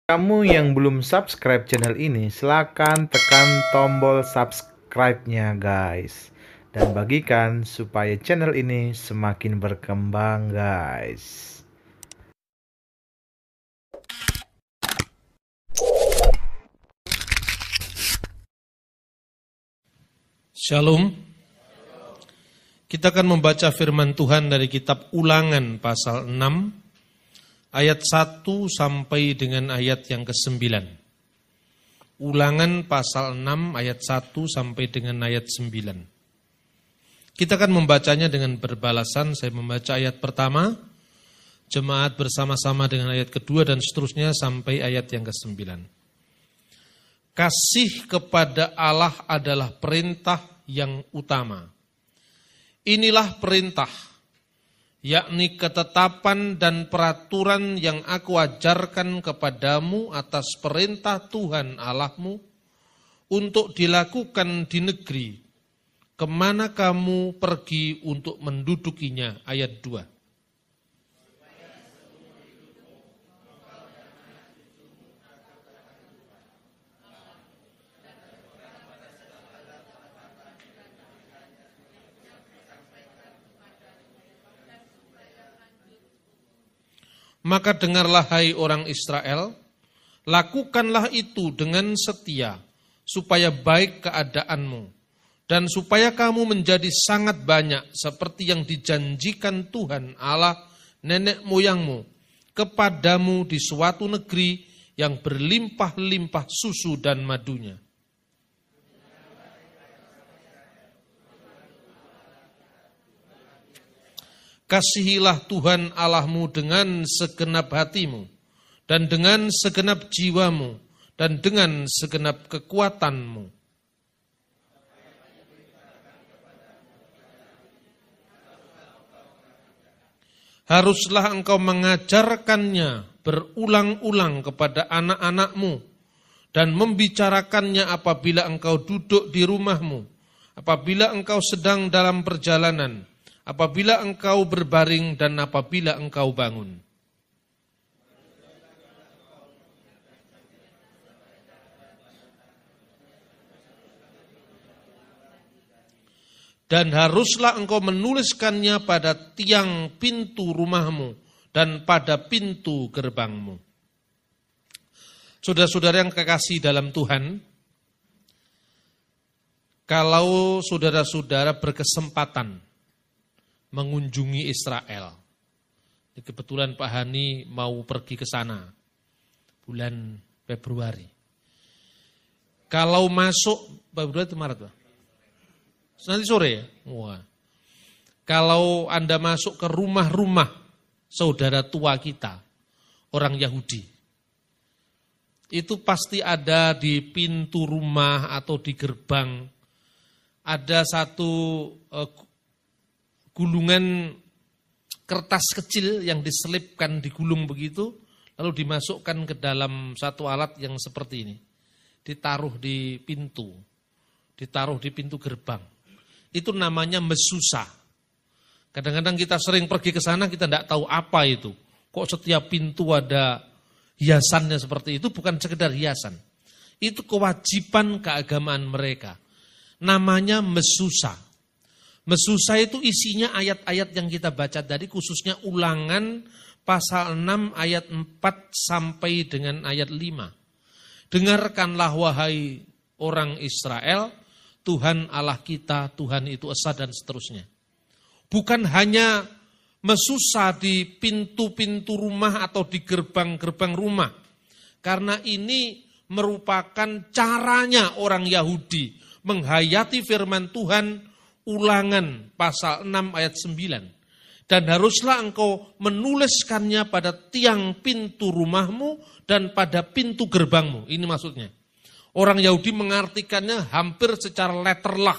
Kamu yang belum subscribe channel ini, silakan tekan tombol subscribe-nya guys. Dan bagikan supaya channel ini semakin berkembang guys. Shalom. Kita akan membaca firman Tuhan dari kitab Ulangan pasal 6 ayat 1 sampai dengan ayat yang ke-9. Ulangan pasal 6 ayat 1 sampai dengan ayat 9. Kita akan membacanya dengan berbalasan. Saya membaca ayat pertama, jemaat bersama-sama dengan ayat kedua dan seterusnya sampai ayat yang ke-9. Kasih kepada Allah adalah perintah yang utama. Inilah perintah, yakni ketetapan dan peraturan yang aku ajarkan kepadamu atas perintah Tuhan Allahmu untuk dilakukan di negeri kemana kamu pergi untuk mendudukinya. Ayat 2. Maka dengarlah hai orang Israel, lakukanlah itu dengan setia, supaya baik keadaanmu, dan supaya kamu menjadi sangat banyak seperti yang dijanjikan Tuhan Allah nenek moyangmu kepadamu di suatu negeri yang berlimpah-limpah susu dan madunya. Kasihilah Tuhan Allahmu dengan segenap hatimu, dan dengan segenap jiwamu, dan dengan segenap kekuatanmu. Haruslah engkau mengajarkannya berulang-ulang kepada anak-anakmu, dan membicarakannya apabila engkau duduk di rumahmu, apabila engkau sedang dalam perjalanan, apabila engkau berbaring dan apabila engkau bangun. Dan haruslah engkau menuliskannya pada tiang pintu rumahmu dan pada pintu gerbangmu. Saudara-saudara yang kekasih dalam Tuhan, kalau saudara-saudara berkesempatan mengunjungi Israel. Kebetulan Pak Hani mau pergi ke sana bulan Februari. Kalau masuk Februari itu Maret, Pak. Nanti sore ya. Wah. Kalau Anda masuk ke rumah-rumah saudara tua kita, orang Yahudi, itu pasti ada di pintu rumah atau di gerbang ada satu gulungan kertas kecil yang diselipkan, digulung begitu, lalu dimasukkan ke dalam satu alat yang seperti ini. Ditaruh di pintu gerbang. Itu namanya mesusa. Kadang-kadang kita sering pergi ke sana, kita tidak tahu apa itu. Kok setiap pintu ada hiasannya seperti itu, bukan sekedar hiasan. Itu kewajiban keagamaan mereka. Namanya mesusa. Mesusa itu isinya ayat-ayat yang kita baca tadi, khususnya Ulangan pasal 6 ayat 4 sampai dengan ayat 5. Dengarkanlah wahai orang Israel, Tuhan Allah kita, Tuhan itu esa dan seterusnya. Bukan hanya mesusa di pintu-pintu rumah atau di gerbang-gerbang rumah. Karena ini merupakan caranya orang Yahudi menghayati firman Tuhan. Ulangan pasal 6 ayat 9. Dan haruslah engkau menuliskannya pada tiang pintu rumahmu dan pada pintu gerbangmu. Ini maksudnya. Orang Yahudi mengartikannya hampir secara letterlah,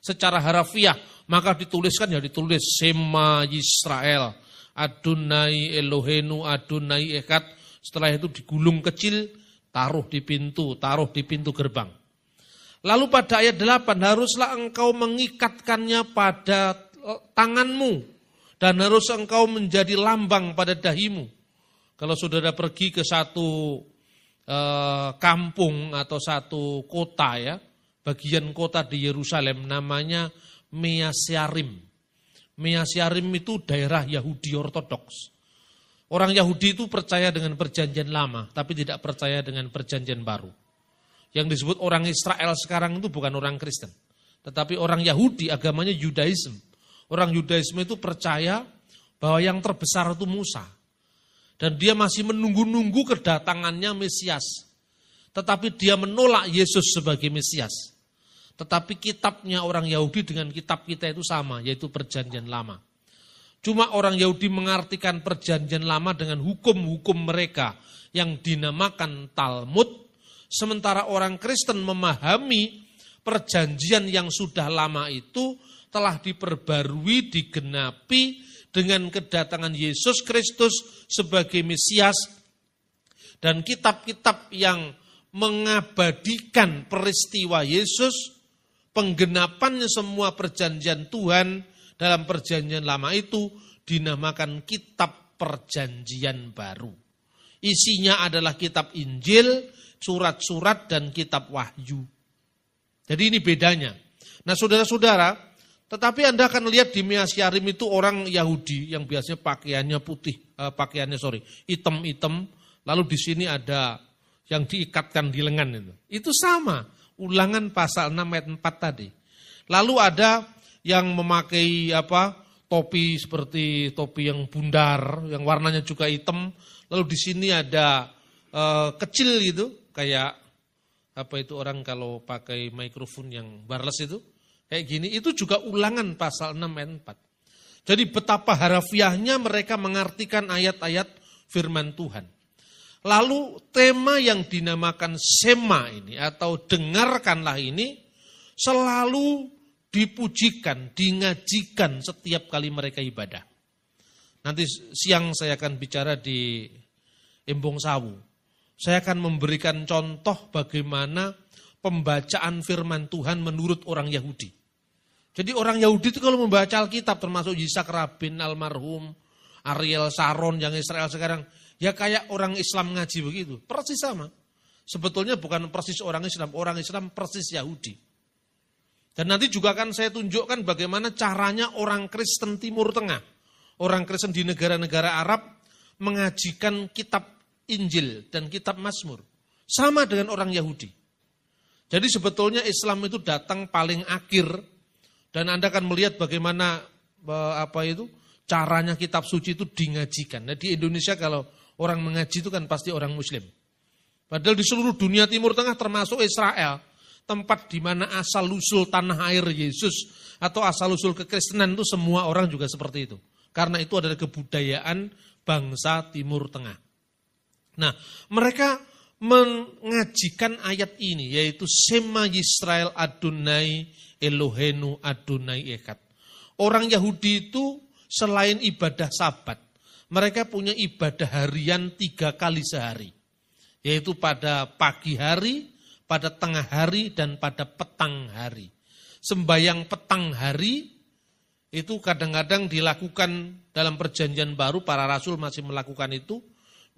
secara harafiah. Maka dituliskan, ya ditulis Shema Yisrael, Adonai Elohenu, Adonai Echad. Setelah itu digulung kecil, taruh di pintu gerbang. Lalu pada ayat 8, haruslah engkau mengikatkannya pada tanganmu dan harus engkau menjadi lambang pada dahimu. Kalau saudara pergi ke satu kampung atau satu kota ya, bagian kota di Yerusalem namanya Measyarim. Measyarim itu daerah Yahudi Ortodoks. Orang Yahudi itu percaya dengan perjanjian lama, tapi tidak percaya dengan perjanjian baru. Yang disebut orang Israel sekarang itu bukan orang Kristen, tetapi orang Yahudi, agamanya Yudaism. Orang Yudaism itu percaya bahwa yang terbesar itu Musa. Dan dia masih menunggu-nunggu kedatangannya Mesias. Tetapi dia menolak Yesus sebagai Mesias. Tetapi kitabnya orang Yahudi dengan kitab kita itu sama, yaitu perjanjian lama. Cuma orang Yahudi mengartikan perjanjian lama dengan hukum-hukum mereka yang dinamakan Talmud, sementara orang Kristen memahami perjanjian yang sudah lama itu telah diperbarui, digenapi dengan kedatangan Yesus Kristus sebagai Mesias, dan kitab-kitab yang mengabadikan peristiwa Yesus, penggenapannya semua perjanjian Tuhan dalam perjanjian lama itu dinamakan kitab perjanjian baru. Isinya adalah kitab Injil, surat-surat, dan kitab Wahyu. Jadi ini bedanya. Nah saudara-saudara, tetapi Anda akan lihat di Measyarim itu orang Yahudi yang biasanya pakaiannya hitam-hitam, lalu di sini ada yang diikatkan di lengan itu. Itu sama, Ulangan pasal 6 ayat 4 tadi. Lalu ada yang memakai topi seperti topi yang bundar, yang warnanya juga hitam. Lalu di sini ada kecil gitu, kayak orang kalau pakai mikrofon yang wireless itu, kayak gini. Itu juga Ulangan pasal 6 ayat 4. Jadi betapa harafiahnya mereka mengartikan ayat-ayat firman Tuhan. Lalu tema yang dinamakan Sema ini atau dengarkanlah ini selalu dipujikan, dingajikan setiap kali mereka ibadah. Nanti siang saya akan bicara di Embong Sawu. Saya akan memberikan contoh bagaimana pembacaan firman Tuhan menurut orang Yahudi. Jadi orang Yahudi itu kalau membaca Alkitab, termasuk Yitzhak Rabin, almarhum, Ariel Sharon yang Israel sekarang, ya kayak orang Islam ngaji begitu, persis sama. Sebetulnya bukan persis orang Islam persis Yahudi. Dan nanti juga akan saya tunjukkan bagaimana caranya orang Kristen Timur Tengah, orang Kristen di negara-negara Arab mengajikan kitab Injil dan kitab Mazmur. Sama dengan orang Yahudi. Jadi sebetulnya Islam itu datang paling akhir, dan Anda akan melihat bagaimana caranya kitab suci itu dingajikan. Nah di Indonesia kalau orang mengaji itu kan pasti orang Muslim. Padahal di seluruh dunia Timur Tengah termasuk Israel, tempat di mana asal-usul tanah air Yesus atau asal-usul kekristenan itu semua orang juga seperti itu. Karena itu adalah kebudayaan bangsa Timur Tengah. Nah, mereka mengajikan ayat ini, yaitu Sema Yisrael Adonai Elohenu Adonai Echad. Orang Yahudi itu selain ibadah Sabat, mereka punya ibadah harian 3 kali sehari. Yaitu pada pagi hari, pada tengah hari, dan pada petang hari. Sembayang petang hari itu kadang-kadang dilakukan dalam perjanjian baru, para rasul masih melakukan itu.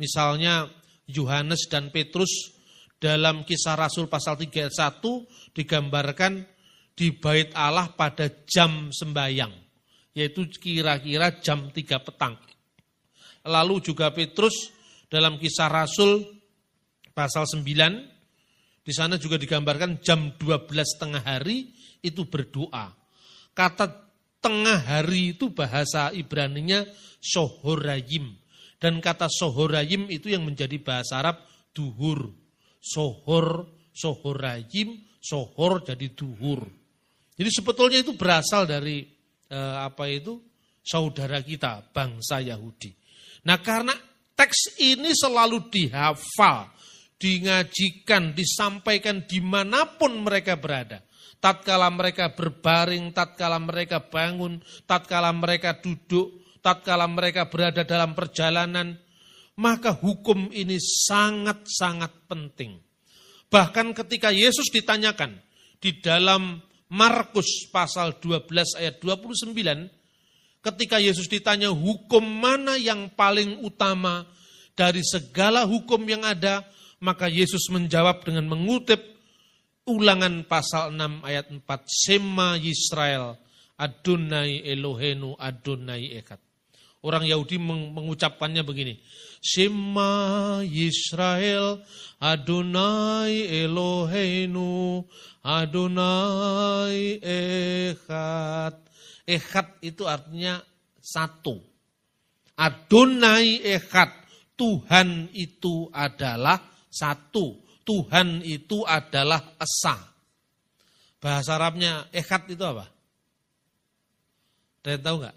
Misalnya Yohanes dan Petrus dalam Kisah Rasul pasal 3 ayat 1 digambarkan di bait Allah pada jam sembayang, yaitu kira-kira jam 3 petang. Lalu juga Petrus dalam Kisah Rasul pasal 9, di sana juga digambarkan jam 12 tengah hari itu berdoa. Kata tengah hari itu bahasa Ibraninya sohorayim. Dan kata sohorayim itu yang menjadi bahasa Arab duhur. Sohor, sohorayim, sohor jadi duhur. Jadi sebetulnya itu berasal dari saudara kita, bangsa Yahudi. Nah karena teks ini selalu dihafal, dingajikan, disampaikan dimanapun mereka berada. Tatkala mereka berbaring, tatkala mereka bangun, tatkala mereka duduk, tatkala mereka berada dalam perjalanan, maka hukum ini sangat-sangat penting. Bahkan ketika Yesus ditanyakan di dalam Markus pasal 12 ayat 29, ketika Yesus ditanya hukum mana yang paling utama dari segala hukum yang ada, Maka Yesus menjawab dengan mengutip Ulangan pasal 6 ayat 4. Shema Yisrael, Adonai Elohenu, Adonai Echad. Orang Yahudi mengucapkannya begini. Shema Yisrael, Adonai Elohenu, Adonai Echad. Echad itu artinya satu. Adonai Echad, Tuhan itu adalah satu. Tuhan itu adalah Esa. Bahasa Arabnya Echad itu apa? Ada yang tahu nggak?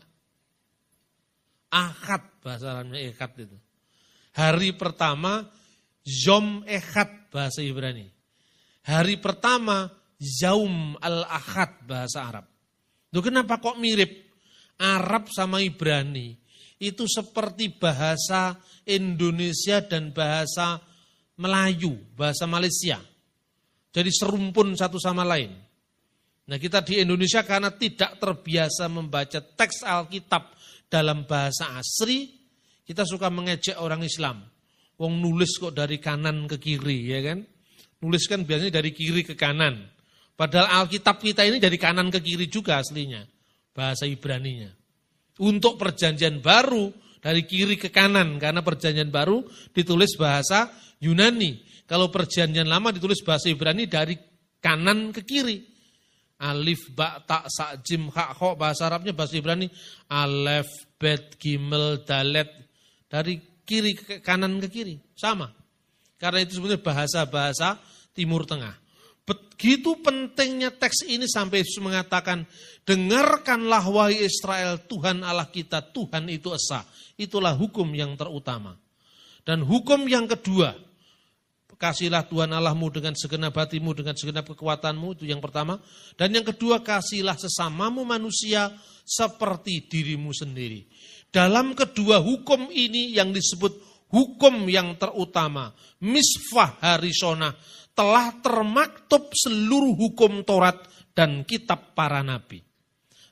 Ahad bahasa Arabnya Echad itu. Hari pertama Yom Echad bahasa Ibrani. Hari pertama Yaum al-Ahad bahasa Arab. Loh, kenapa kok mirip? Arab sama Ibrani itu seperti bahasa Indonesia dan bahasa Melayu, bahasa Malaysia. Jadi serumpun satu sama lain. Nah, kita di Indonesia karena tidak terbiasa membaca teks Alkitab dalam bahasa asli, kita suka mengejek orang Islam. Wong nulis kok dari kanan ke kiri, ya kan? Nulis kan biasanya dari kiri ke kanan. Padahal Alkitab kita ini dari kanan ke kiri juga aslinya, bahasa Ibraninya. Untuk perjanjian baru dari kiri ke kanan, karena perjanjian baru ditulis bahasa Yunani. Kalau perjanjian lama ditulis bahasa Ibrani dari kanan ke kiri. Alif, ba, ta, sa, jim, ha, ho, bahasa Arabnya bahasa Ibrani. Alef, bet, gimel, dalet. Dari kiri ke kanan ke kiri. Sama. Karena itu sebenarnya bahasa-bahasa Timur Tengah. Begitu pentingnya teks ini sampai Yesus mengatakan, dengarkanlah wahai Israel, Tuhan Allah kita, Tuhan itu Esa. Itulah hukum yang terutama. Dan hukum yang kedua, kasihlah Tuhan Allahmu dengan segenap hatimu, dengan segenap kekuatanmu, itu yang pertama. Dan yang kedua, kasihlah sesamamu manusia seperti dirimu sendiri. Dalam kedua hukum ini yang disebut hukum yang terutama, misfah harisonah, telah termaktub seluruh hukum Taurat dan kitab para nabi.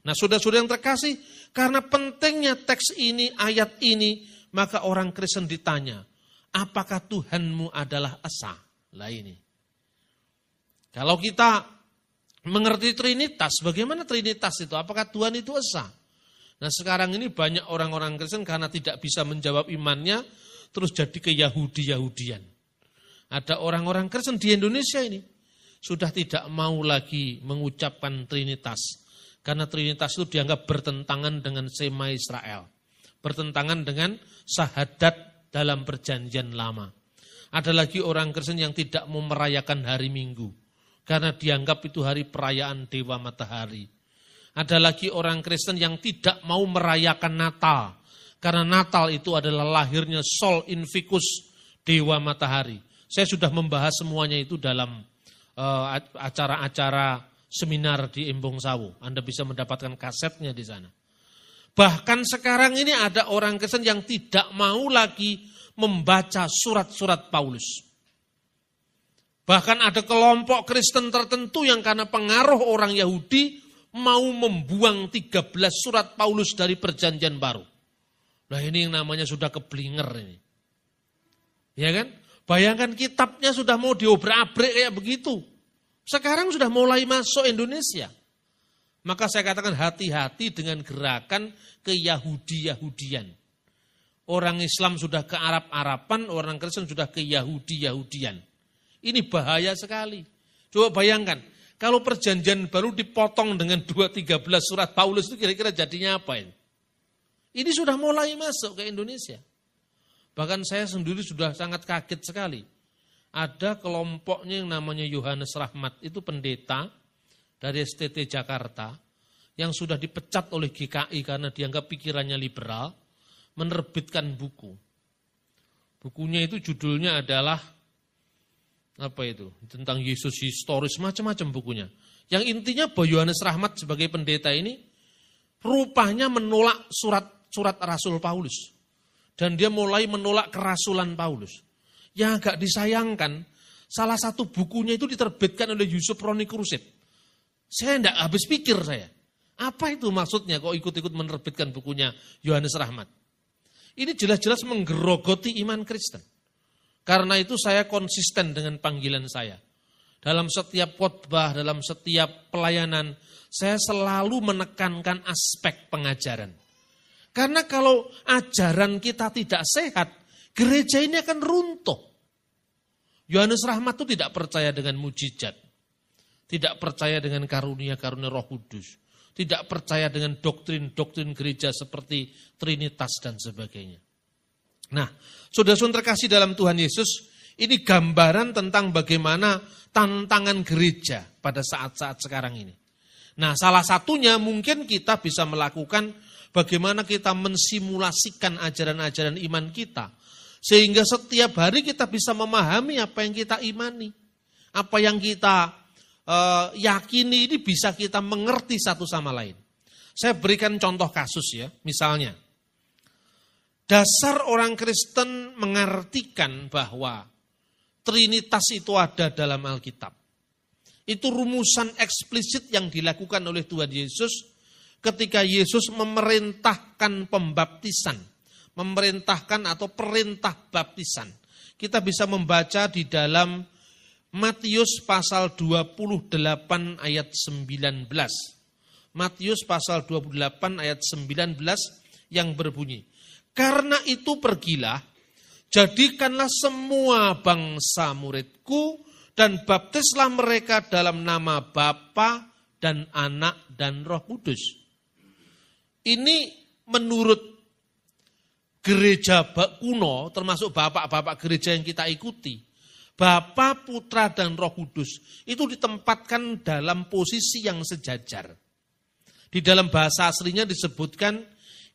Nah, saudara-saudara yang terkasih, karena pentingnya teks ini, ayat ini, maka orang Kristen ditanya, apakah Tuhanmu adalah Esa? Lah ini. Kalau kita mengerti Trinitas, bagaimana Trinitas itu? Apakah Tuhan itu Esa? Nah, sekarang ini banyak orang-orang Kristen karena tidak bisa menjawab imannya, terus jadi ke Yahudi-Yahudian. Ada orang-orang Kristen di Indonesia ini sudah tidak mau lagi mengucapkan Trinitas. Karena Trinitas itu dianggap bertentangan dengan Shema Israel. Bertentangan dengan syahadat dalam perjanjian lama. Ada lagi orang Kristen yang tidak mau merayakan hari Minggu. Karena dianggap itu hari perayaan Dewa Matahari. Ada lagi orang Kristen yang tidak mau merayakan Natal. Karena Natal itu adalah lahirnya Sol Invictus, Dewa Matahari. Saya sudah membahas semuanya itu dalam acara-acara seminar di Embong Sawu. Anda bisa mendapatkan kasetnya di sana. Bahkan sekarang ini ada orang Kristen yang tidak mau lagi membaca surat-surat Paulus. Bahkan ada kelompok Kristen tertentu yang karena pengaruh orang Yahudi mau membuang 13 surat Paulus dari perjanjian baru. Nah, ini yang namanya sudah keblinger ini. Ya kan? Bayangkan kitabnya sudah mau diobrak-abrik kayak begitu. Sekarang sudah mulai masuk Indonesia. Maka saya katakan hati-hati dengan gerakan ke Yahudi-Yahudian. Orang Islam sudah ke Arab-Araban, orang Kristen sudah ke Yahudi-Yahudian. Ini bahaya sekali. Coba bayangkan, kalau perjanjian baru dipotong dengan 13 surat Paulus itu kira-kira jadinya apa ini? Ini sudah mulai masuk ke Indonesia. Bahkan saya sendiri sudah sangat kaget sekali. Ada kelompoknya yang namanya Yohanes Rahmat, itu pendeta dari STT Jakarta, yang sudah dipecat oleh GKI karena dianggap pikirannya liberal, menerbitkan buku. Bukunya itu judulnya adalah, apa itu, tentang Yesus historis, macam-macam bukunya. Yang intinya bahwa Yohanes Rahmat sebagai pendeta ini, rupanya menolak surat Rasul Paulus. Dan dia mulai menolak kerasulan Paulus. Yang agak disayangkan, salah satu bukunya itu diterbitkan oleh Yusuf Roni Kruset. Saya tidak habis pikir saya. Apa itu maksudnya kok ikut-ikut menerbitkan bukunya Yohanes Rahmat? Ini jelas-jelas menggerogoti iman Kristen. Karena itu saya konsisten dengan panggilan saya. Dalam setiap khotbah, dalam setiap pelayanan, saya selalu menekankan aspek pengajaran. Karena kalau ajaran kita tidak sehat, gereja ini akan runtuh. Yohanes Rahmat itu tidak percaya dengan mujizat. Tidak percaya dengan karunia-karunia Roh Kudus. Tidak percaya dengan doktrin-doktrin gereja seperti Trinitas dan sebagainya. Nah, saudara-saudara terkasih dalam Tuhan Yesus, ini gambaran tentang bagaimana tantangan gereja pada saat-saat sekarang ini. Nah, salah satunya mungkin kita bisa melakukan bagaimana kita mensimulasikan ajaran-ajaran iman kita. Sehingga setiap hari kita bisa memahami apa yang kita imani. Apa yang kita yakini ini bisa kita mengerti satu sama lain. Saya berikan contoh kasus ya, misalnya. Dasar orang Kristen mengartikan bahwa Trinitas itu ada dalam Alkitab. Itu rumusan eksplisit yang dilakukan oleh Tuhan Yesus ketika Yesus memerintahkan pembaptisan. Memerintahkan atau perintah baptisan. Kita bisa membaca di dalam Matius pasal 28 ayat 19. Matius pasal 28 ayat 19 yang berbunyi, karena itu pergilah, jadikanlah semua bangsa muridku, dan baptislah mereka dalam nama Bapa dan Anak dan Roh Kudus. Ini menurut gereja kuno, termasuk bapak-bapak gereja yang kita ikuti, Bapa, Putra, dan Roh Kudus itu ditempatkan dalam posisi yang sejajar. Di dalam bahasa aslinya disebutkan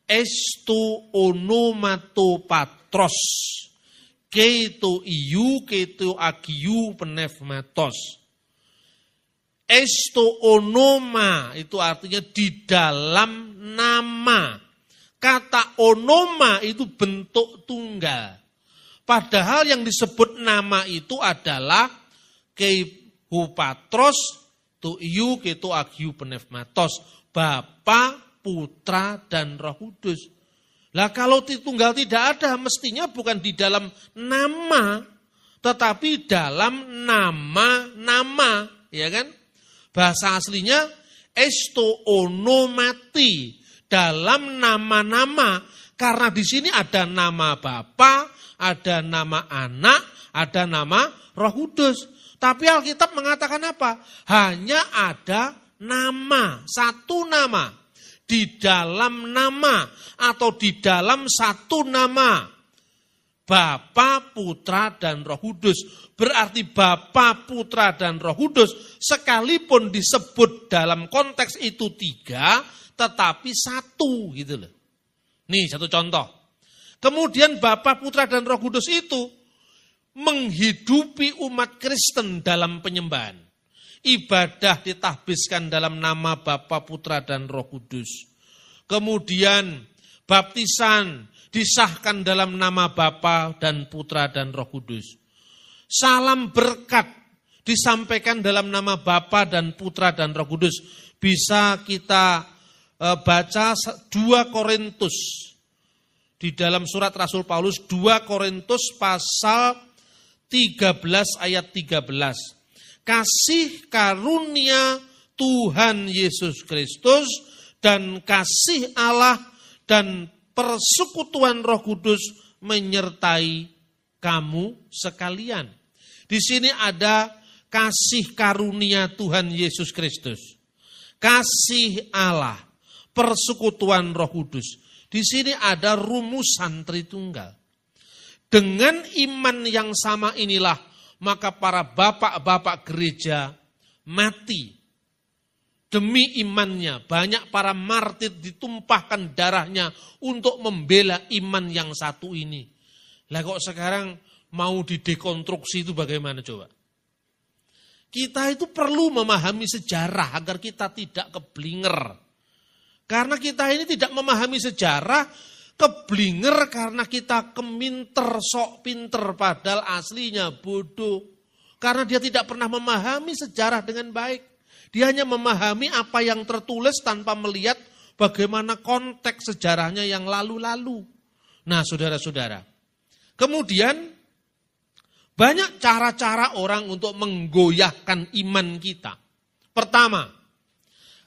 esto onomato patros, keito iu, keito agiu pneumatos. Esto onoma itu artinya di dalam nama. Kata onoma itu bentuk tunggal. Padahal yang disebut nama itu adalah keipatros, tu iu, keito agiu pneumatos. Bapa, Putra, dan Roh Kudus. Lah kalau tunggal tidak ada, mestinya bukan di dalam nama, tetapi dalam nama-nama, ya kan? Bahasa aslinya esto onomati, dalam nama-nama, karena di sini ada nama Bapa, ada nama Anak, ada nama Roh Kudus. Tapi Alkitab mengatakan apa? Hanya ada nama, satu nama, di dalam nama atau di dalam satu nama, Bapa, Putra, dan Roh Kudus. Berarti Bapa, Putra, dan Roh Kudus sekalipun disebut dalam konteks itu tiga, tetapi satu gitu loh. Nih satu contoh. Kemudian Bapa, Putra, dan Roh Kudus itu menghidupi umat Kristen dalam penyembahan. Ibadah ditahbiskan dalam nama Bapa, Putra, dan Roh Kudus. Kemudian baptisan disahkan dalam nama Bapa dan Putra dan Roh Kudus. Salam berkat disampaikan dalam nama Bapa dan Putra dan Roh Kudus. Bisa kita baca 2 Korintus. Di dalam surat Rasul Paulus 2 Korintus pasal 13 ayat 13. Kasih karunia Tuhan Yesus Kristus dan kasih Allah dan persekutuan Roh Kudus menyertai kamu sekalian. Di sini ada kasih karunia Tuhan Yesus Kristus, kasih Allah, persekutuan Roh Kudus. Di sini ada rumusan Tritunggal. Dengan iman yang sama inilah maka para bapak-bapak gereja mati demi imannya. Banyak para martir ditumpahkan darahnya untuk membela iman yang satu ini. Lah kok sekarang mau didekonstruksi itu bagaimana coba? Kita itu perlu memahami sejarah agar kita tidak keblinger. Karena kita ini tidak memahami sejarah, keblinger karena kita keminter, sok pinter, padahal aslinya bodoh. Karena dia tidak pernah memahami sejarah dengan baik. Dia hanya memahami apa yang tertulis tanpa melihat bagaimana konteks sejarahnya yang lalu-lalu. Nah saudara-saudara, kemudian Banyak cara-cara orang untuk menggoyahkan iman kita. Pertama,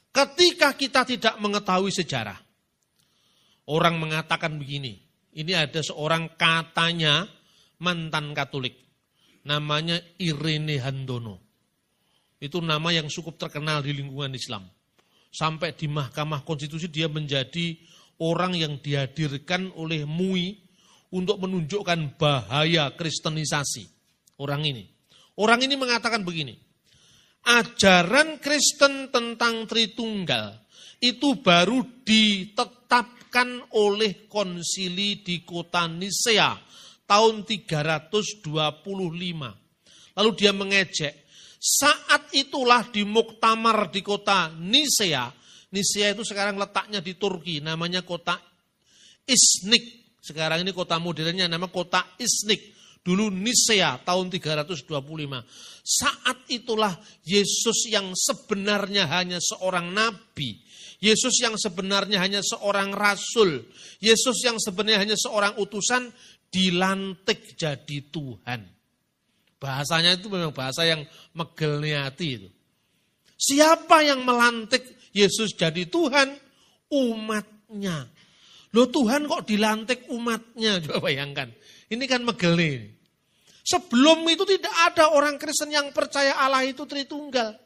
ketika kita tidak mengetahui sejarah. Orang mengatakan begini, ini ada seorang katanya mantan Katolik. Namanya Irene Handono. Itu nama yang cukup terkenal di lingkungan Islam. Sampai di Mahkamah Konstitusi dia menjadi orang yang dihadirkan oleh MUI untuk menunjukkan bahaya kristenisasi orang ini. Orang ini mengatakan begini, ajaran Kristen tentang Tritunggal itu baru ditetapkan oleh konsili di kota Nisea tahun 325. Lalu dia mengejek, saat itulah di muktamar di kota Nisea. Nisea itu sekarang letaknya di Turki, namanya kota Iznik. Sekarang ini kota modernnya nama kota Iznik. Dulu Nisea tahun 325. Saat itulah Yesus yang sebenarnya hanya seorang nabi. Yesus yang sebenarnya hanya seorang rasul. Yesus yang sebenarnya hanya seorang utusan dilantik jadi Tuhan. Bahasanya itu memang bahasa yang megelniati itu. Siapa yang melantik Yesus jadi Tuhan? Umatnya. Loh Tuhan kok dilantik umatnya? Coba bayangkan. Ini kan megelni. Sebelum itu tidak ada orang Kristen yang percaya Allah itu Tritunggal.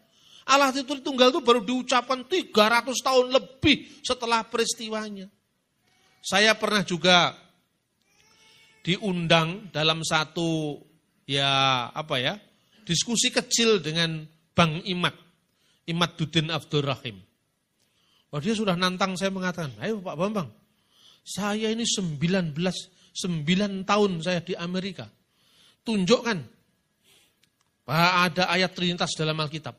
Allah itu Tritunggal itu baru diucapkan 300 tahun lebih setelah peristiwanya. Saya pernah juga diundang dalam satu diskusi kecil dengan Bang Imad Dudin Abdurrahim. Dia sudah nantang saya mengatakan, ayo Pak Bambang, saya ini 9 tahun saya di Amerika. Tunjukkan bahwa ada ayat Trinitas dalam Alkitab.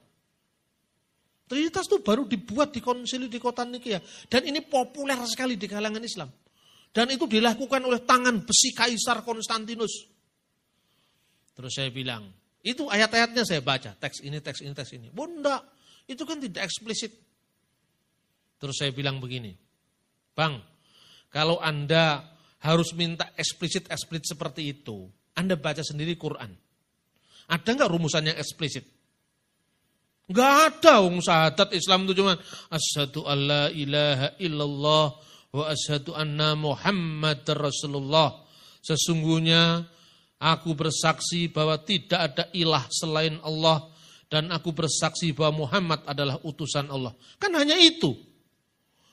Trinitas itu baru dibuat di konsili di kota Nikea. Dan ini populer sekali di kalangan Islam. Dan itu dilakukan oleh tangan besi Kaisar Konstantinus. Terus saya bilang, itu ayat-ayatnya saya baca, teks ini. Bunda, itu kan tidak eksplisit. Terus saya bilang begini, Bang, kalau Anda harus minta eksplisit seperti itu, Anda baca sendiri Quran. Ada nggak rumusan yang eksplisit? Nggak ada, syahadat Islam itu cuma asyhadu alla ilaha illallah wa asyhadu anna Muhammadar Rasulullah. Sesungguhnya aku bersaksi bahwa tidak ada ilah selain Allah dan aku bersaksi bahwa Muhammad adalah utusan Allah. Kan hanya itu.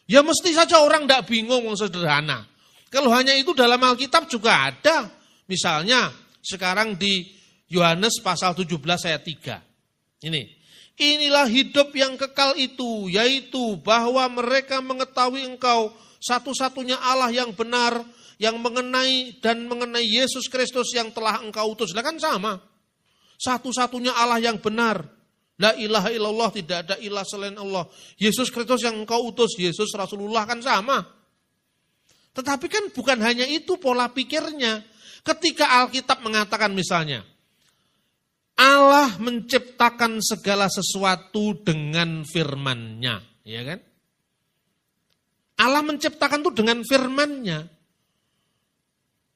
Ya mesti saja orang tidak bingung, sederhana. Kalau hanya itu dalam Alkitab juga ada. Misalnya sekarang di Yohanes pasal 17 ayat 3. Inilah hidup yang kekal itu, yaitu bahwa mereka mengetahui engkau satu-satunya Allah yang benar, yang mengenai Yesus Kristus yang telah engkau utus. Lah kan sama. Satu-satunya Allah yang benar. La ilaha illallah, tidak ada ilah selain Allah. Yesus Kristus yang engkau utus, Yesus Rasulullah kan sama. Tetapi kan bukan hanya itu pola pikirnya. Ketika Alkitab mengatakan misalnya, Allah menciptakan segala sesuatu dengan firman-Nya, ya kan? Allah menciptakan itu dengan firman-Nya.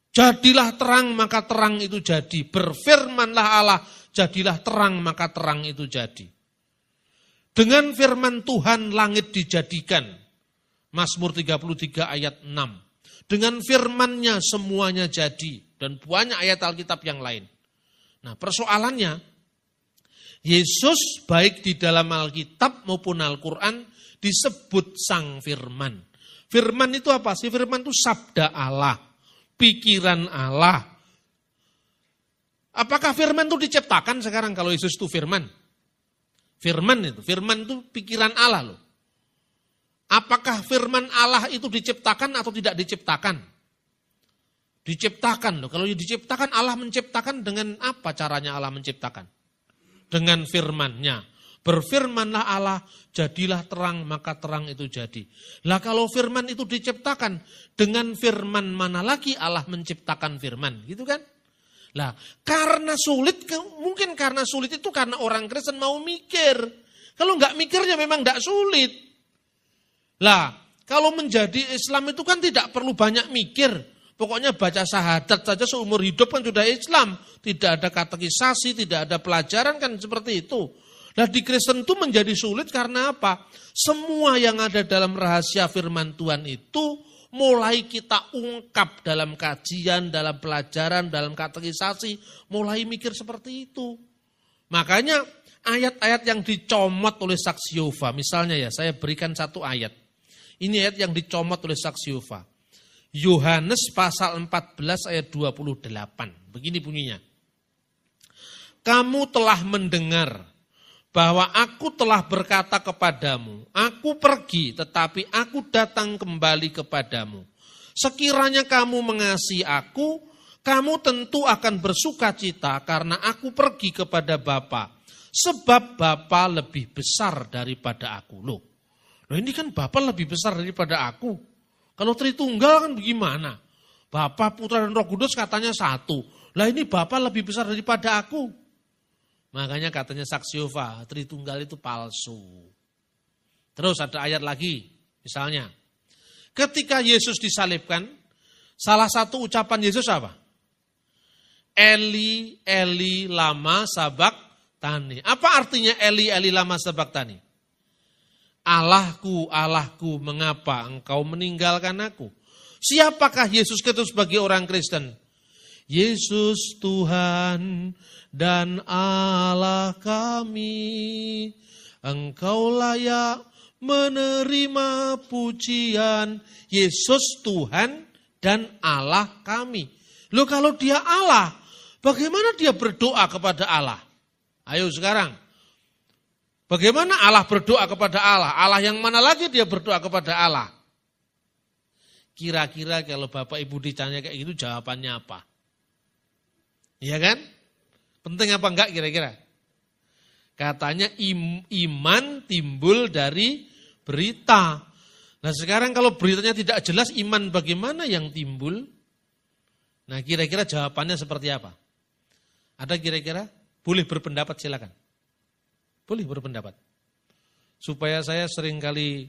Jadilah terang, maka terang itu jadi. Berfirmanlah Allah, jadilah terang, maka terang itu jadi. Dengan firman Tuhan langit dijadikan. Mazmur 33 ayat 6. Dengan firman-Nya semuanya jadi. Dan banyak ayat Alkitab yang lain. Nah persoalannya, Yesus baik di dalam Alkitab maupun Al-Quran disebut Sang Firman. Firman itu apa sih? Firman itu sabda Allah. Pikiran Allah. Apakah firman itu diciptakan sekarang kalau Yesus itu firman? Firman itu pikiran Allah loh. Apakah firman Allah itu diciptakan atau tidak diciptakan? Diciptakan loh. Kalau diciptakan, Allah menciptakan dengan apa caranya Allah menciptakan? Dengan firman-Nya. Berfirmanlah Allah, jadilah terang, maka terang itu jadi. Lah kalau firman itu diciptakan, dengan firman mana lagi Allah menciptakan firman, gitu kan? Lah karena sulit, mungkin karena sulit itu karena orang Kristen mau mikir. Kalau nggak mikirnya memang nggak sulit. Lah kalau menjadi Islam itu kan tidak perlu banyak mikir. Pokoknya baca syahadat saja seumur hidup kan sudah Islam. Tidak ada katekisasi, tidak ada pelajaran kan seperti itu. Nah di Kristen itu menjadi sulit karena apa? Semua yang ada dalam rahasia firman Tuhan itu mulai kita ungkap dalam kajian, dalam pelajaran, dalam katekisasi. Mulai mikir seperti itu. Makanya ayat-ayat yang dicomot oleh saksi Yehova. Misalnya ya saya berikan satu ayat. Ini ayat yang dicomot oleh saksi Yehova. Yohanes pasal 14 ayat 28. Begini bunyinya. Kamu telah mendengar bahwa aku telah berkata kepadamu, aku pergi tetapi aku datang kembali kepadamu. Sekiranya kamu mengasihi aku, kamu tentu akan bersuka cita karena aku pergi kepada Bapa. Sebab Bapa lebih besar daripada aku. Loh ini kan Bapa lebih besar daripada aku. Kalau Tritunggal kan bagaimana? Bapa, Putra, dan Roh Kudus katanya satu. Lah ini Bapa lebih besar daripada aku. Makanya katanya saksi Yehova, Tritunggal itu palsu. Terus ada ayat lagi, misalnya. Ketika Yesus disalibkan, salah satu ucapan Yesus apa? Eli, Eli, lama sabaktani. Apa artinya Eli, Eli, lama sabaktani? Allahku, Allahku, mengapa engkau meninggalkan aku? Siapakah Yesus Kristus bagi orang Kristen? Yesus Tuhan dan Allah kami. Engkau layak menerima pujian. Yesus Tuhan dan Allah kami. Loh kalau dia Allah, bagaimana dia berdoa kepada Allah? Ayo sekarang. Bagaimana Allah berdoa kepada Allah? Allah yang mana lagi dia berdoa kepada Allah? Kira-kira kalau Bapak Ibu ditanya kayak gitu jawabannya apa? Iya kan? Penting apa enggak kira-kira? Katanya iman timbul dari berita. Nah sekarang kalau beritanya tidak jelas iman bagaimana yang timbul? Nah kira-kira jawabannya seperti apa? Ada kira-kira? Boleh berpendapat silakan. Boleh berpendapat. Supaya saya sering kali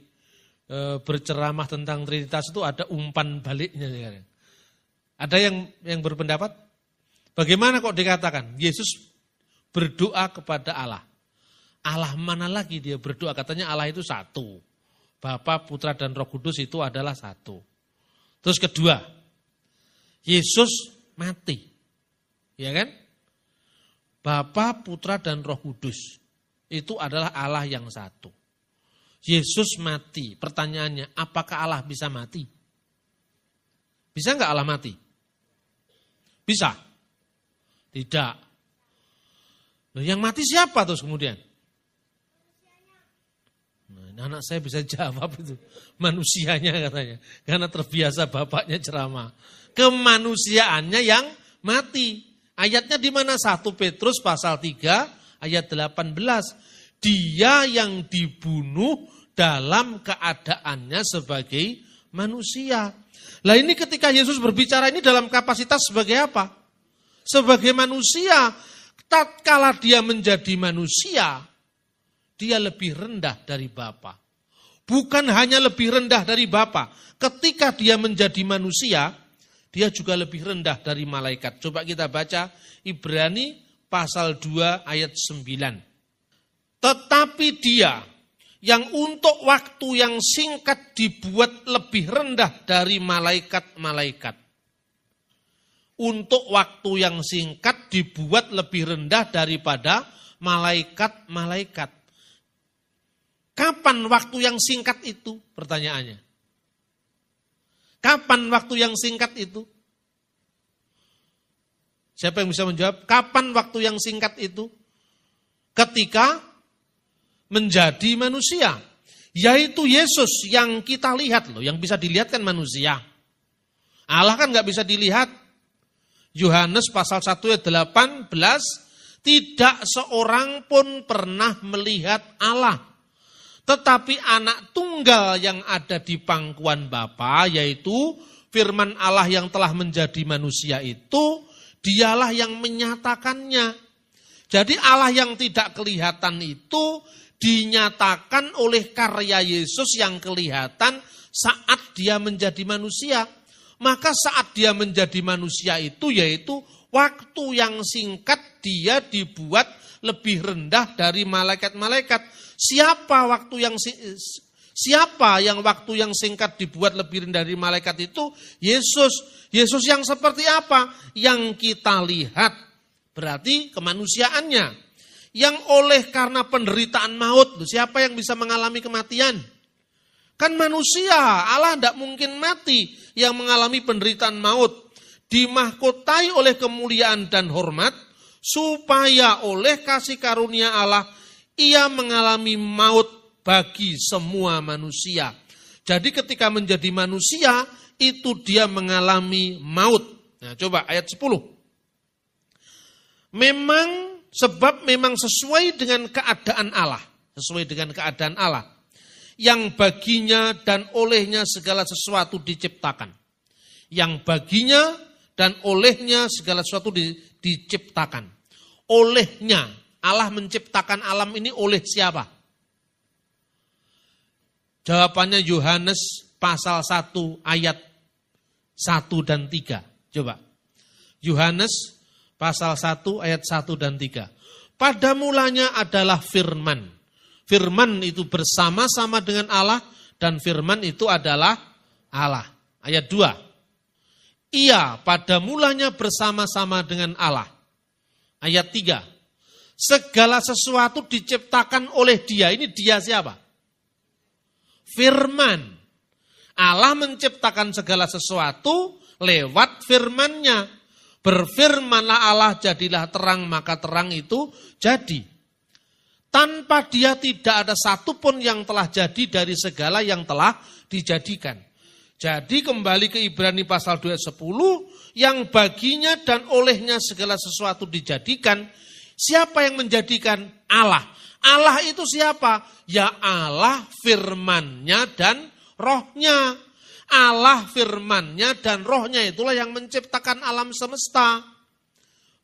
berceramah tentang Trinitas itu ada umpan baliknya. Ada yang berpendapat? Bagaimana kok dikatakan Yesus berdoa kepada Allah? Allah mana lagi dia berdoa? Katanya Allah itu satu. Bapa, Putra, dan Roh Kudus itu adalah satu. Terus kedua, Yesus mati. Ya kan? Bapa, Putra, dan Roh Kudus. Itu adalah Allah yang satu. Yesus mati. Pertanyaannya, apakah Allah bisa mati? Bisa enggak Allah mati? Bisa? Tidak. Loh, yang mati siapa terus kemudian? Nah, anak saya bisa jawab itu. Manusianya katanya. Karena terbiasa bapaknya ceramah. Kemanusiaannya yang mati. Ayatnya di mana? 1 Petrus pasal 3 ayat 18, dia yang dibunuh dalam keadaannya sebagai manusia. Lah ini ketika Yesus berbicara ini dalam kapasitas sebagai apa? Sebagai manusia. Tatkala dia menjadi manusia, dia lebih rendah dari Bapa. Bukan hanya lebih rendah dari Bapa. Ketika dia menjadi manusia, dia juga lebih rendah dari malaikat. Coba kita baca Ibrani pasal 2 ayat 9. Tetapi dia yang untuk waktu yang singkat dibuat lebih rendah dari malaikat-malaikat. Untuk waktu yang singkat dibuat lebih rendah daripada malaikat-malaikat. Kapan waktu yang singkat itu? Pertanyaannya. Kapan waktu yang singkat itu? Siapa yang bisa menjawab? Kapan waktu yang singkat itu? Ketika menjadi manusia. Yaitu Yesus yang kita lihat loh. Yang bisa dilihat kan manusia. Allah kan gak bisa dilihat. Yohanes pasal 1 ayat 18. Tidak seorang pun pernah melihat Allah. Tetapi anak tunggal yang ada di pangkuan Bapa, yaitu firman Allah yang telah menjadi manusia itu, dialah yang menyatakannya. Jadi Allah yang tidak kelihatan itu dinyatakan oleh karya Yesus yang kelihatan saat dia menjadi manusia. Maka saat dia menjadi manusia itu yaitu waktu yang singkat dia dibuat lebih rendah dari malaikat-malaikat. Siapa yang waktu yang singkat dibuat lebih rendah dari malaikat itu? Yesus. Yesus yang seperti apa? Yang kita lihat. Berarti kemanusiaannya. Yang oleh karena penderitaan maut. Siapa yang bisa mengalami kematian? Kan manusia. Allah tidak mungkin mati yang mengalami penderitaan maut. Dimahkotai oleh kemuliaan dan hormat. Supaya oleh kasih karunia Allah. Ia mengalami maut bagi semua manusia. Jadi ketika menjadi manusia, itu dia mengalami maut. Nah, coba ayat 10. Sebab memang sesuai dengan keadaan Allah. Sesuai dengan keadaan Allah. Yang baginya dan olehnya segala sesuatu diciptakan. Yang baginya dan olehnya segala sesuatu diciptakan. Olehnya, Allah menciptakan alam ini oleh siapa? Jawabannya Yohanes pasal 1 ayat 1 dan 3. Coba. Yohanes pasal 1 ayat 1 dan 3. Pada mulanya adalah firman. Firman itu bersama-sama dengan Allah dan firman itu adalah Allah. Ayat 2. Ia pada mulanya bersama-sama dengan Allah. Ayat 3. Segala sesuatu diciptakan oleh dia. Ini dia siapa? Firman. Allah menciptakan segala sesuatu lewat firman-Nya. Berfirmanlah Allah, jadilah terang, maka terang itu jadi. Tanpa dia tidak ada satupun yang telah jadi dari segala yang telah dijadikan. Jadi kembali ke Ibrani pasal 2 ayat 10, yang baginya dan olehnya segala sesuatu dijadikan. Siapa yang menjadikan? Allah. Allah itu siapa? Ya Allah, firman-Nya dan rohnya. Allah, firman-Nya dan rohnya itulah yang menciptakan alam semesta.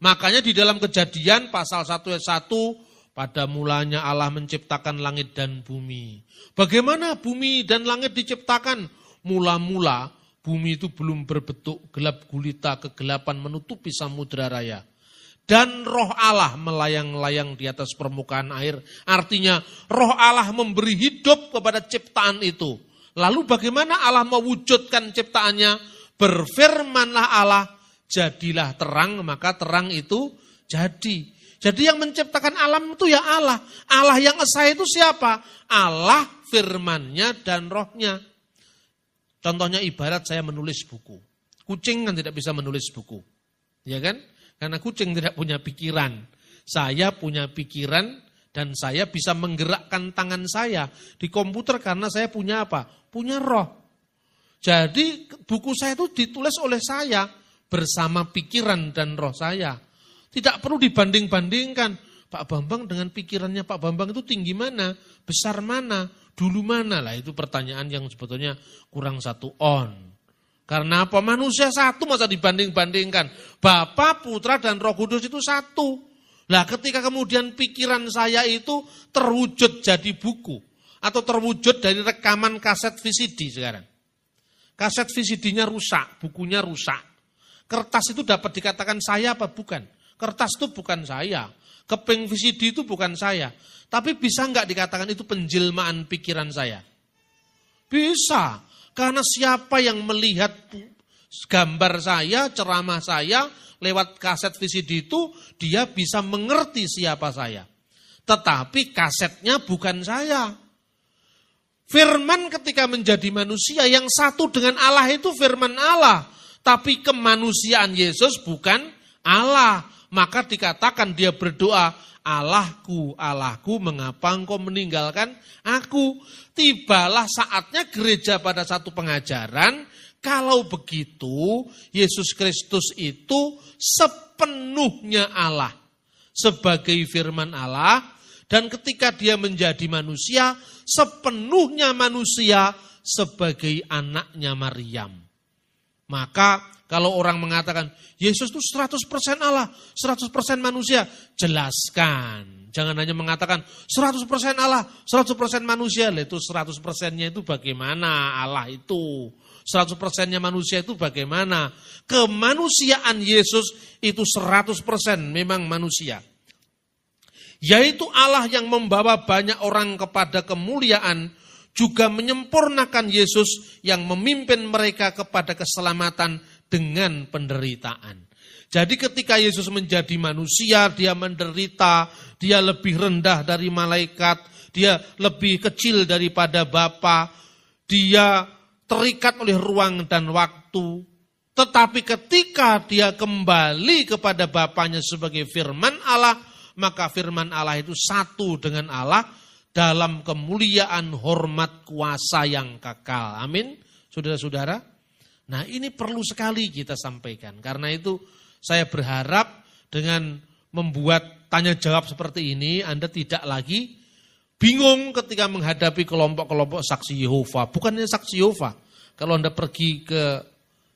Makanya di dalam Kejadian pasal 1 ayat 1, pada mulanya Allah menciptakan langit dan bumi. Bagaimana bumi dan langit diciptakan? Mula-mula bumi itu belum berbentuk, gelap gulita, kegelapan menutupi samudera raya. Dan roh Allah melayang-layang di atas permukaan air. Artinya roh Allah memberi hidup kepada ciptaan itu. Lalu bagaimana Allah mewujudkan ciptaannya? Berfirmanlah Allah, jadilah terang, maka terang itu jadi. Jadi yang menciptakan alam itu ya Allah. Allah yang esa itu siapa? Allah, firman-Nya dan rohnya. Contohnya ibarat saya menulis buku. Kucing kan tidak bisa menulis buku. Ya kan? Karena kucing tidak punya pikiran. Saya punya pikiran dan saya bisa menggerakkan tangan saya di komputer karena saya punya apa? Punya roh. Jadi buku saya itu ditulis oleh saya bersama pikiran dan roh saya. Tidak perlu dibanding-bandingkan. Pak Bambang dengan pikirannya Pak Bambang itu tinggi mana? Besar mana? Dulu mana? Lah itu pertanyaan yang sebetulnya kurang 1 on. Karena apa? Manusia satu masa dibanding-bandingkan. Bapa, Putra, dan Roh Kudus itu satu. Nah ketika kemudian pikiran saya itu terwujud jadi buku. Atau terwujud dari rekaman kaset VCD sekarang. Kaset VCD-nya rusak, bukunya rusak. Kertas itu dapat dikatakan saya apa bukan? Kertas itu bukan saya. Keping VCD itu bukan saya. Tapi bisa nggak dikatakan itu penjelmaan pikiran saya? Bisa. Karena siapa yang melihat gambar saya, ceramah saya, lewat kaset VCD itu, dia bisa mengerti siapa saya. Tetapi kasetnya bukan saya. Firman ketika menjadi manusia, yang satu dengan Allah itu firman Allah. Tapi kemanusiaan Yesus bukan Allah. Maka dikatakan dia berdoa, Allahku, Allahku, mengapa engkau meninggalkan aku? Tibalah saatnya gereja pada satu pengajaran, kalau begitu Yesus Kristus itu sepenuhnya Allah. Sebagai firman Allah, dan ketika dia menjadi manusia, sepenuhnya manusia sebagai anaknya Maryam. Maka kalau orang mengatakan, Yesus itu 100% Allah, 100% manusia. Jelaskan Jangan hanya mengatakan 100% Allah, 100% manusia. Itu 100%-nya itu bagaimana Allah itu? 100%-nya manusia itu bagaimana? Kemanusiaan Yesus itu 100% memang manusia. Yaitu Allah yang membawa banyak orang kepada kemuliaan, juga menyempurnakan Yesus yang memimpin mereka kepada keselamatan dengan penderitaan. Jadi ketika Yesus menjadi manusia, dia menderita, dia lebih rendah dari malaikat, dia lebih kecil daripada Bapa, dia terikat oleh ruang dan waktu. Tetapi ketika dia kembali kepada Bapanya sebagai firman Allah, maka firman Allah itu satu dengan Allah dalam kemuliaan, hormat, kuasa yang kekal. Amin, saudara-saudara. Nah, ini perlu sekali kita sampaikan. Karena itu saya berharap dengan membuat tanya jawab seperti ini, Anda tidak lagi bingung ketika menghadapi kelompok-kelompok saksi Yehova. Bukannya saksi Yehova. Kalau Anda pergi ke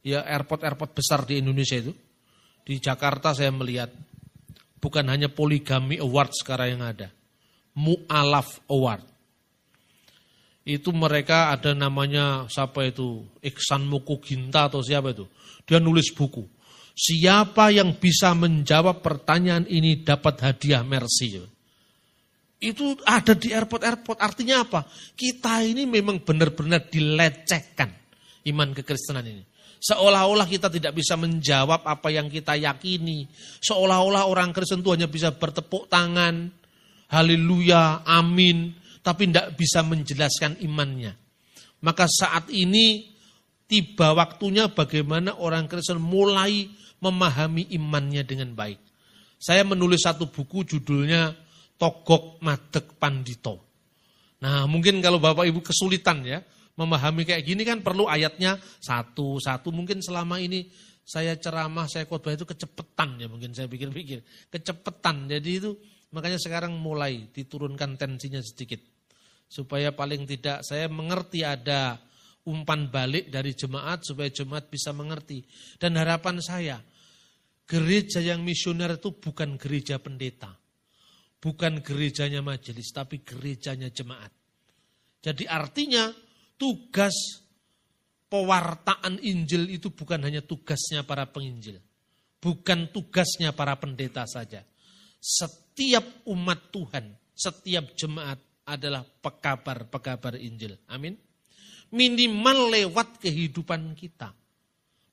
airport-airport besar di Indonesia itu, di Jakarta saya melihat bukan hanya Poligami Award sekarang yang ada, Mu'alaf Award. Itu mereka ada namanya siapa itu, Iksan Mukuginta atau siapa itu. Dia nulis buku. Siapa yang bisa menjawab pertanyaan ini dapat hadiah Mercy. Itu ada di airport-airport. Artinya apa? Kita ini memang benar-benar dilecehkan iman kekristenan ini. Seolah-olah kita tidak bisa menjawab apa yang kita yakini. Seolah-olah orang Kristen itu hanya bisa bertepuk tangan. Haleluya, amin. Tapi tidak bisa menjelaskan imannya. Maka saat ini tiba waktunya bagaimana orang Kristen mulai memahami imannya dengan baik. Saya menulis satu buku judulnya Togok Madeg Pandito. Nah, mungkin kalau Bapak Ibu kesulitan ya memahami kayak gini kan perlu ayatnya satu-satu. Mungkin selama ini saya ceramah, saya khotbah itu kecepetan ya, mungkin saya pikir-pikir. Kecepetan, jadi itu makanya sekarang mulai diturunkan tensinya sedikit. Supaya paling tidak saya mengerti ada umpan balik dari jemaat supaya jemaat bisa mengerti. Dan harapan saya, gereja yang misioner itu bukan gereja pendeta. Bukan gerejanya majelis, tapi gerejanya jemaat. Jadi artinya tugas pewartaan Injil itu bukan hanya tugasnya para penginjil. Bukan tugasnya para pendeta saja. Setiap umat Tuhan, setiap jemaat adalah pekabar-pekabar Injil. Amin. Minimal lewat kehidupan kita.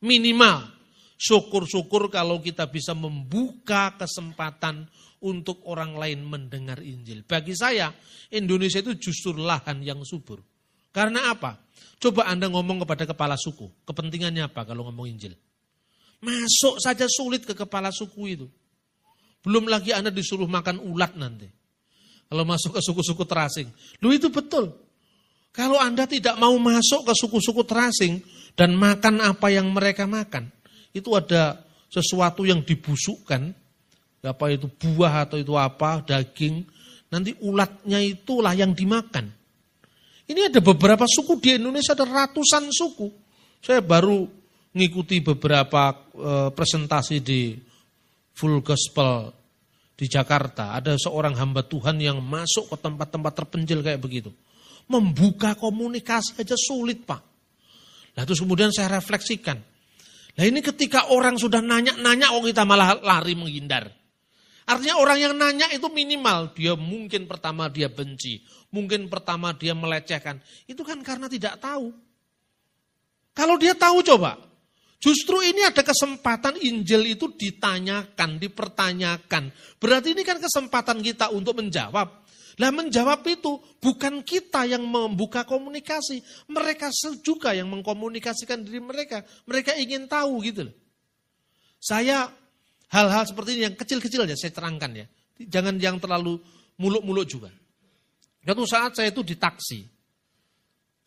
Minimal. Syukur-syukur kalau kita bisa membuka kesempatan untuk orang lain mendengar Injil. Bagi saya, Indonesia itu justru lahan yang subur. Karena apa? Coba Anda ngomong kepada kepala suku. Kepentingannya apa kalau ngomong Injil? Masuk saja sulit ke kepala suku itu. Belum lagi Anda disuruh makan ulat nanti. Kalau masuk ke suku-suku terasing. Loh itu betul. Kalau Anda tidak mau masuk ke suku-suku terasing dan makan apa yang mereka makan, itu ada sesuatu yang dibusukkan, apa itu buah atau itu apa, daging, nanti ulatnya itulah yang dimakan. Ini ada beberapa suku di Indonesia, ada ratusan suku. Saya baru ngikuti beberapa presentasi di Full Gospel di Jakarta. Ada seorang hamba Tuhan yang masuk ke tempat-tempat terpencil kayak begitu. Membuka komunikasi aja sulit, Pak. Nah terus kemudian saya refleksikan. Nah ini ketika orang sudah nanya-nanya, oh kita malah lari menghindar. Artinya orang yang nanya itu minimal. Dia mungkin pertama dia benci. Mungkin pertama dia melecehkan. Itu kan karena tidak tahu. Kalau dia tahu coba. Justru ini ada kesempatan Injil itu ditanyakan, dipertanyakan. Berarti ini kan kesempatan kita untuk menjawab. Lah menjawab itu bukan kita yang membuka komunikasi. Mereka juga yang mengkomunikasikan diri mereka. Mereka ingin tahu gitu loh. Saya hal-hal seperti ini yang kecil-kecil aja saya terangkan ya. Jangan yang terlalu muluk-muluk juga. Suatu saat saya itu di taksi.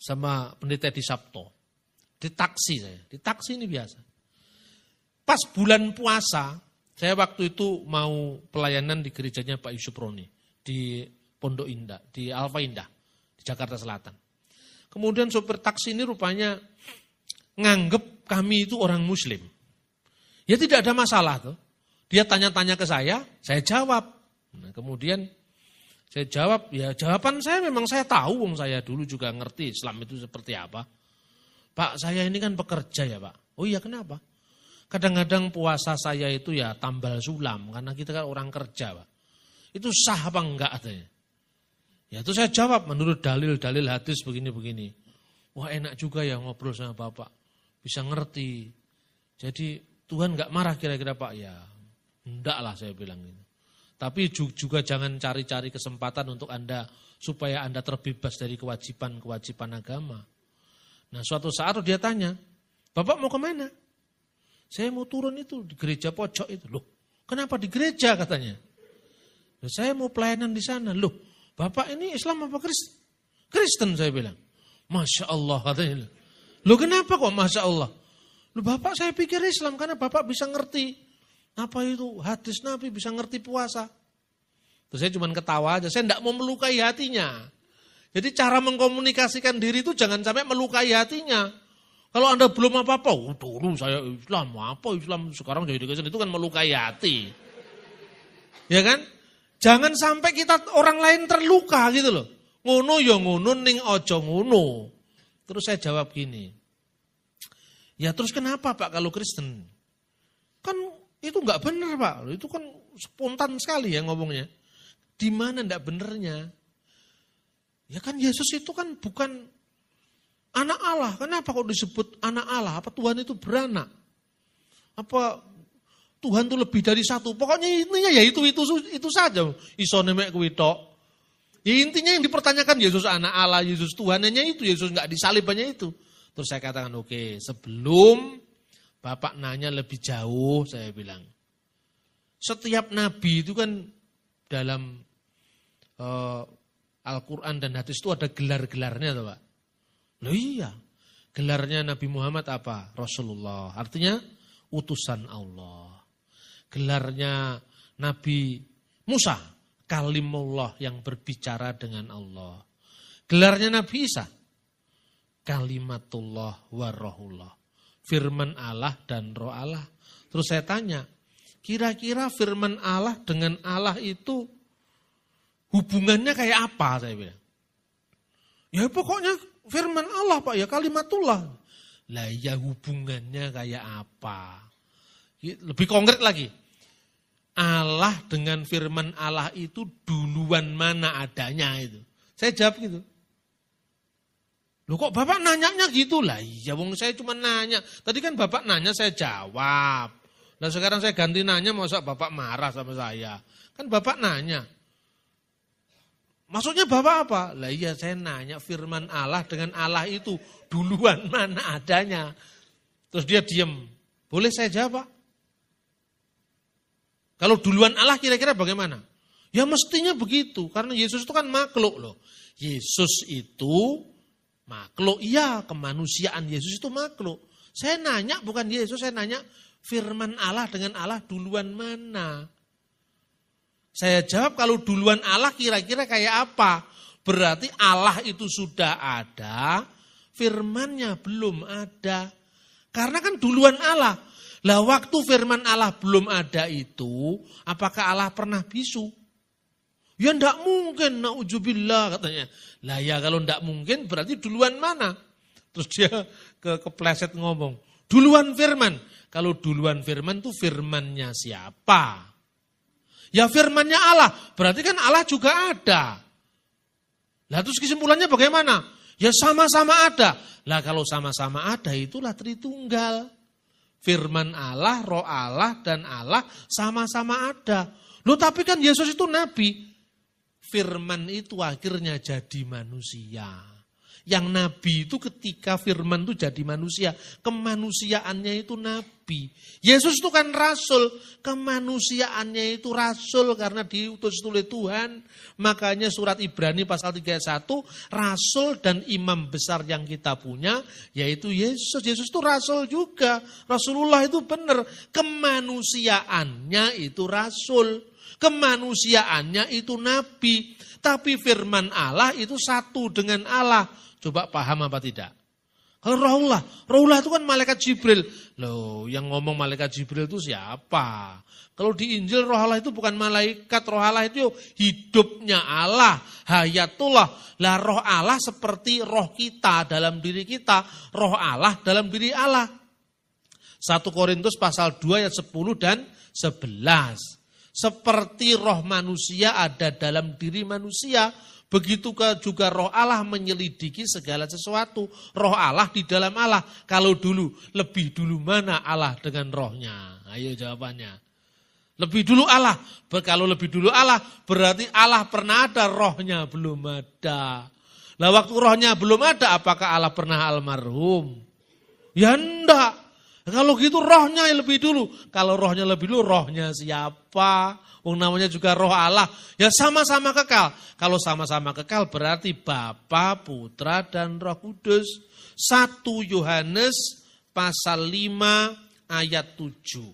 Sama pendeta di Sabto. Di taksi saya. Di taksi ini biasa. Pas bulan puasa, saya waktu itu mau pelayanan di gerejanya Pak Yusuf Roni. Di Pondok Indah, di Alfa Indah, di Jakarta Selatan. Kemudian sopir taksi ini rupanya nganggep kami itu orang Muslim. Ya tidak ada masalah tuh. Dia tanya-tanya ke saya jawab. Nah, kemudian Saya jawab, ya jawaban saya memang saya tahu, wong saya dulu juga ngerti Islam itu seperti apa. Pak, saya ini kan pekerja ya Pak. Oh iya, kenapa? Kadang-kadang puasa saya itu ya tambal sulam, karena kita kan orang kerja Pak. Itu sah apa enggak katanya? Ya itu saya jawab menurut dalil-dalil hadis begini-begini. Wah enak juga ya ngobrol sama Bapak. Bisa ngerti. Jadi Tuhan enggak marah kira-kira Pak? Ya enggak lah saya bilang gitu. Tapi juga jangan cari-cari kesempatan untuk Anda, supaya Anda terbebas dari kewajiban-kewajiban agama. Nah suatu saat dia tanya, Bapak mau kemana? Saya mau turun itu di gereja pojok itu. Loh kenapa di gereja katanya? Loh, saya mau pelayanan di sana. Loh Bapak ini Islam apa Kristen? Kristen saya bilang. Masya Allah katanya. Loh kenapa kok Masya Allah? Loh Bapak saya pikir Islam karena Bapak bisa ngerti. Apa itu hadis Nabi, bisa ngerti puasa. Terus saya cuma ketawa aja, saya tidak mau melukai hatinya. Jadi cara mengkomunikasikan diri itu jangan sampai melukai hatinya. Kalau Anda belum apa-apa, dulu saya Islam, apa Islam sekarang jadi Kristen, itu kan melukai hati. Ya kan? Jangan sampai kita orang lain terluka gitu loh. Ngono ya ngono, ning ojo ngono. Terus saya jawab gini. Ya terus kenapa Pak kalau Kristen? Kan itu enggak benar Pak, itu kan spontan sekali ya ngomongnya. Di mana enggak benernya? Ya kan Yesus itu kan bukan anak Allah. Kenapa kok disebut anak Allah? Apa Tuhan itu beranak? Apa Tuhan itu lebih dari satu? Pokoknya intinya ya itu saja. Iso nemek kuwi tok. Ya intinya yang dipertanyakan Yesus anak Allah, Yesus Tuhannya itu, Yesus enggak disalibnya itu. Terus saya katakan oke, sebelum Bapak nanya lebih jauh, saya bilang. Setiap nabi itu kan dalam Al-Quran dan hadis itu ada gelar-gelarnya, tuh Pak. Loh iya, gelarnya Nabi Muhammad apa? Rasulullah, artinya utusan Allah. Gelarnya Nabi Musa, kalimullah yang berbicara dengan Allah. Gelarnya Nabi Isa, kalimatullah wa rohullah. Firman Allah dan roh Allah. Terus saya tanya, kira-kira firman Allah dengan Allah itu hubungannya kayak apa? Saya bilang. Ya pokoknya firman Allah Pak, ya kalimatullah. Lah ya hubungannya kayak apa? Lebih konkret lagi. Allah dengan firman Allah itu duluan mana adanya itu. Saya jawab gitu. Loh kok Bapak nanyanya gitu? Lah iya wong saya cuma nanya. Tadi kan Bapak nanya saya jawab. Nah sekarang saya ganti nanya, masa Bapak marah sama saya? Kan Bapak nanya. Maksudnya Bapak apa? Lah iya saya nanya firman Allah dengan Allah itu duluan mana adanya. Terus dia diam. Boleh saya jawab Pak? Kalau duluan Allah kira-kira bagaimana? Ya mestinya begitu. Karena Yesus itu kan makhluk loh. Yesus itu makhluk, iya kemanusiaan Yesus itu makhluk. Saya nanya bukan Yesus, saya nanya firman Allah dengan Allah duluan mana? Saya jawab kalau duluan Allah kira-kira kayak apa? Berarti Allah itu sudah ada, firmannya belum ada. Karena kan duluan Allah. Lah waktu firman Allah belum ada itu, apakah Allah pernah bisu? Ya enggak mungkin, na'udzubillah katanya. Lah ya kalau enggak mungkin berarti duluan mana? Terus dia kepleset ngomong, duluan firman. Kalau duluan firman itu firmannya siapa? Ya firmannya Allah, berarti kan Allah juga ada. Lah terus kesimpulannya bagaimana? Ya sama-sama ada. Lah kalau sama-sama ada itulah Tritunggal. Firman Allah, roh Allah dan Allah sama-sama ada. Loh tapi kan Yesus itu nabi. Firman itu akhirnya jadi manusia. Yang nabi itu ketika firman itu jadi manusia. Kemanusiaannya itu nabi. Yesus itu kan rasul. Kemanusiaannya itu rasul karena diutus oleh Tuhan. Makanya surat Ibrani pasal 31. Rasul dan imam besar yang kita punya yaitu Yesus. Yesus itu rasul juga. Rasulullah itu benar. Kemanusiaannya itu rasul. Kemanusiaannya itu nabi. Tapi firman Allah itu satu dengan Allah. Coba paham apa tidak? Rohullah itu kan malaikat Jibril. Loh, yang ngomong malaikat Jibril itu siapa? Kalau di Injil roh Allah itu bukan malaikat, roh Allah itu hidupnya Allah, hayatullah. Lah roh Allah seperti roh kita dalam diri kita, roh Allah dalam diri Allah. 1 Korintus pasal 2 ayat 10 dan 11. Seperti roh manusia ada dalam diri manusia, begitu juga roh Allah menyelidiki segala sesuatu. Roh Allah di dalam Allah. Kalau lebih dulu mana Allah dengan rohnya? Ayo jawabannya. Lebih dulu Allah. Kalau lebih dulu Allah, berarti Allah pernah ada, rohnya belum ada. Lah waktu rohnya belum ada, apakah Allah pernah almarhum? Ya enggak. Kalau gitu rohnya lebih dulu. Kalau rohnya lebih dulu, rohnya siapa? Namanya juga roh Allah. Ya sama-sama kekal. Kalau sama-sama kekal berarti Bapa, Putra, dan Roh Kudus. 1 Yohanes pasal 5 ayat 7.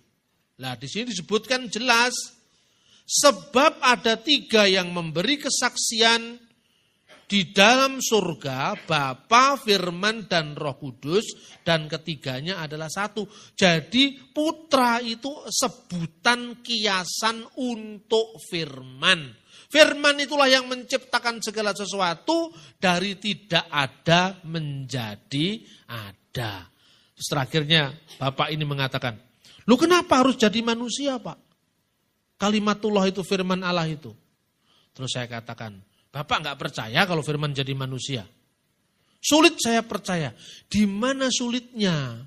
Nah di sini disebutkan jelas. Sebab ada 3 yang memberi kesaksian di dalam surga, Bapa, Firman, dan Roh Kudus, dan ketiganya adalah 1. Jadi putra itu sebutan kiasan untuk firman. Firman itulah yang menciptakan segala sesuatu dari tidak ada menjadi ada. Terus terakhirnya Bapak ini mengatakan, lu kenapa harus jadi manusia Pak? Kalimatullah itu firman Allah itu. Terus saya katakan, Bapak nggak percaya kalau firman jadi manusia? Sulit saya percaya. Di mana sulitnya?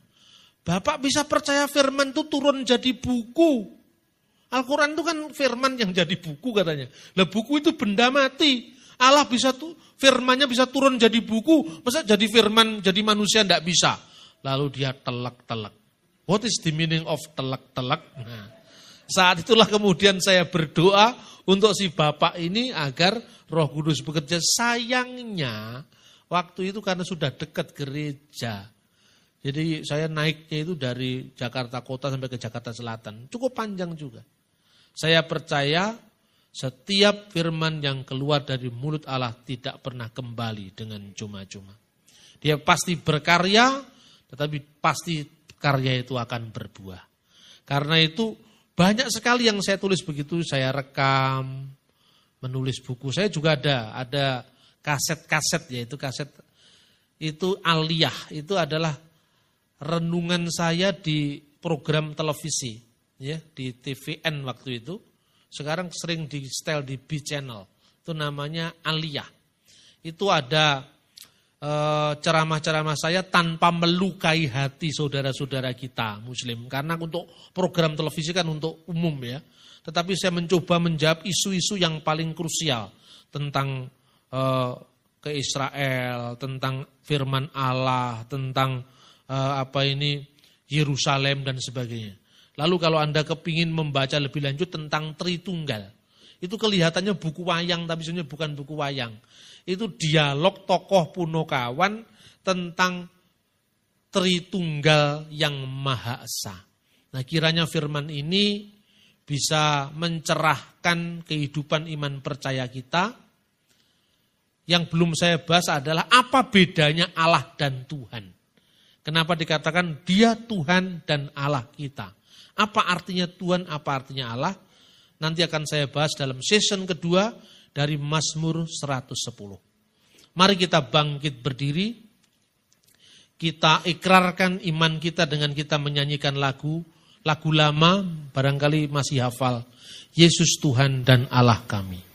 Bapak bisa percaya firman itu turun jadi buku. Al-Quran itu kan firman yang jadi buku katanya. Lah buku itu benda mati. Allah bisa firmannya bisa turun jadi buku. Masa jadi firman jadi manusia nggak bisa? Lalu dia telak-telak. What is the meaning of telak-telak? Nah, saat itulah kemudian saya berdoa untuk si Bapak ini agar Roh Kudus bekerja. Sayangnya waktu itu karena sudah dekat gereja. Jadi saya naiknya itu dari Jakarta Kota sampai ke Jakarta Selatan. Cukup panjang juga. Saya percaya setiap firman yang keluar dari mulut Allah tidak pernah kembali dengan cuma-cuma. Dia pasti berkarya, tetapi pasti karya itu akan berbuah. Karena itu banyak sekali yang saya tulis begitu, saya rekam, menulis buku. Saya juga ada kaset-kaset, yaitu kaset itu aliyah, itu adalah renungan saya di program televisi, ya, di TVN waktu itu. Sekarang sering di setel di B Channel, itu namanya aliyah. Itu ada ceramah-ceramah saya tanpa melukai hati saudara-saudara kita Muslim. Karena untuk program televisi kan untuk umum ya. Tetapi saya mencoba menjawab isu-isu yang paling krusial tentang ke Israel, tentang firman Allah, tentang Yerusalem dan sebagainya. Lalu kalau Anda kepingin membaca lebih lanjut tentang Tritunggal, itu kelihatannya buku wayang tapi sebenarnya bukan buku wayang. Itu dialog tokoh Punokawan tentang Tritunggal yang Maha Esa. Nah kiranya firman ini bisa mencerahkan kehidupan iman percaya kita. Yang belum saya bahas adalah apa bedanya Allah dan Tuhan. Kenapa dikatakan dia Tuhan dan Allah kita. Apa artinya Tuhan, apa artinya Allah. Nanti akan saya bahas dalam season kedua dari Mazmur 110. Mari kita bangkit berdiri. Kita ikrarkan iman kita dengan kita menyanyikan lagu lama, barangkali masih hafal. Yesus Tuhan dan Allah kami.